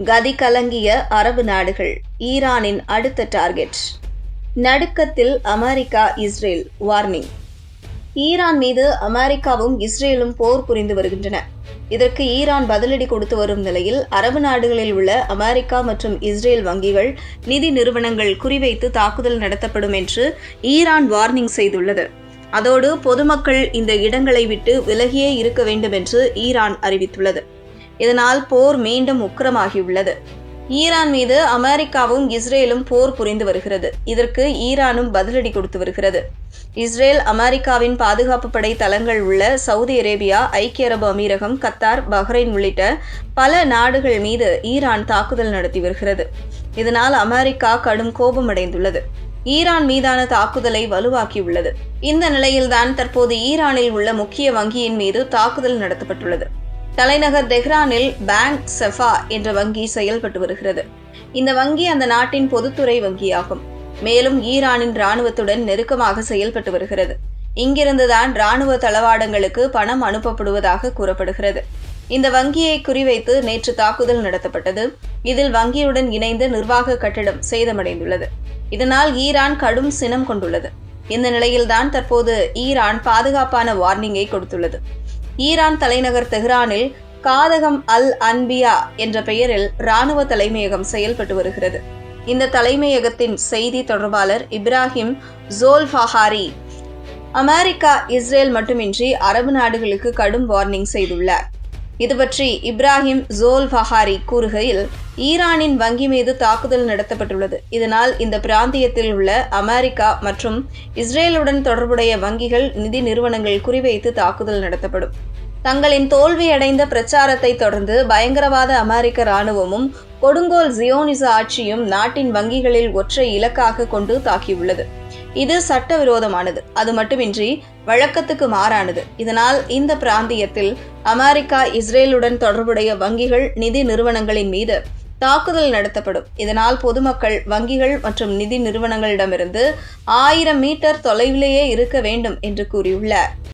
கதி கலங்கிய அரபு நாடுகள். ஈரானின் அடுத்த டார்கெட். நடுக்கத்தில் அமெரிக்கா, இஸ்ரேல் வார்னிங். ஈரான் மீது அமெரிக்காவும் இஸ்ரேலும் போர் புரிந்து வருகின்றன. இதற்கு ஈரான் பதிலடி கொடுத்து வரும் நிலையில் அரபு நாடுகளில் உள்ள அமெரிக்கா மற்றும் இஸ்ரேல் வங்கிகள், நிதி நிறுவனங்கள் குறிவைத்து தாக்குதல் நடத்தப்படும் என்று ஈரான் வார்னிங் செய்துள்ளது. அதோடு பொதுமக்கள் இந்த இடங்களை விட்டு விலகியே இருக்க வேண்டும் என்று ஈரான் அறிவித்துள்ளது. இதனால் போர் மீண்டும் உக்கிரமாகியுள்ளது. ஈரான் மீது அமெரிக்காவும் இஸ்ரேலும் போர் புரிந்து வருகிறது. இதற்கு ஈரானும் பதிலடி கொடுத்து வருகிறது. இஸ்ரேல், அமெரிக்காவின் பாதுகாப்பு படை தளங்கள் உள்ள சவுதி அரேபியா, ஐக்கிய அரபு அமீரகம், கத்தார், பஹ்ரைன் உள்ளிட்ட பல நாடுகள் மீது ஈரான் தாக்குதல் நடத்தி வருகிறது. இதனால் அமெரிக்கா கடும் கோபமடைந்துள்ளது. ஈரான் மீதான தாக்குதலை வலுவாக்கியுள்ளது. இந்த நிலையில்தான் தற்போது ஈரானில் உள்ள முக்கிய வங்கியின் மீது தாக்குதல் நடத்தப்பட்டுள்ளது. தலைநகர் தெஹ்ரானில் பேங்க் செஃபா என்ற வங்கி செயல்பட்டு வருகிறது. இந்த வங்கி அந்த நாட்டின் பொதுத்துறை வங்கியாகும். மேலும் ஈரானின் இராணுவத்துடன் நெருக்கமாக செயல்பட்டு வருகிறது. இங்கிருந்துதான் இராணுவ தளவாடங்களுக்கு பணம் அனுப்பப்படுவதாக கூறப்படுகிறது. இந்த வங்கியை குறிவைத்து நேற்று தாக்குதல் நடத்தப்பட்டது. இதில் வங்கியுடன் இணைந்த நிர்வாக கட்டிடம் சேதமடைந்துள்ளது. இதனால் ஈரான் கடும் சினம் கொண்டுள்ளது. இந்த நிலையில்தான் தற்போது ஈரான் பாதுகாப்பான வார்னிங்கை கொடுத்துள்ளது. ஈரான் தலைநகர் தெஹ்ரானில் காதகம் அல் அன்பியா என்ற பெயரில் இராணுவ தலைமையகம் செயல்பட்டு வருகிறது. இந்த தலைமையகத்தின் செய்தி தொடர்பாளர் இப்ராஹிம் ஜோல்ஃபஹாரி அமெரிக்கா, இஸ்ரேல் மட்டுமின்றி அரபு நாடுகளுக்கு கடும் வார்னிங் செய்துள்ளார். இதுபற்றி இப்ராஹிம் ஜோல்ஃபஹாரி கூறுகையில், ஈரானின் வங்கி மீது தாக்குதல் நடத்தப்பட்டுள்ளது. இதனால் இந்த பிராந்தியத்தில் உள்ள அமெரிக்கா மற்றும் இஸ்ரேலுடன் தொடர்புடைய வங்கிகள், நிதி நிறுவனங்கள் குறிவைத்து தாக்குதல் நடத்தப்படும். தங்களின் தோல்வியடைந்த பிரச்சாரத்தை தொடர்ந்து பயங்கரவாத அமெரிக்க இராணுவமும் கொடுங்கோல் ஜியோனிச ஆட்சியும் நாட்டின் வங்கிகளில் ஒற்றை இலக்காக கொண்டு தாக்கியுள்ளது. இது சட்டவிரோதமானது. அது மட்டுமின்றி வழக்கத்துக்கு மாறானது. இதனால் இந்த பிராந்தியத்தில் அமெரிக்கா, இஸ்ரேலுடன் தொடர்புடைய வங்கிகள், நிதி நிறுவனங்களின் மீது தாக்குதல் நடத்தப்படும். இதனால் பொதுமக்கள் வங்கிகள் மற்றும் நிதி நிறுவனங்களிடமிருந்து 1000 மீட்டர் தொலைவிலேயே இருக்க வேண்டும் என்று கூறியுள்ளார்.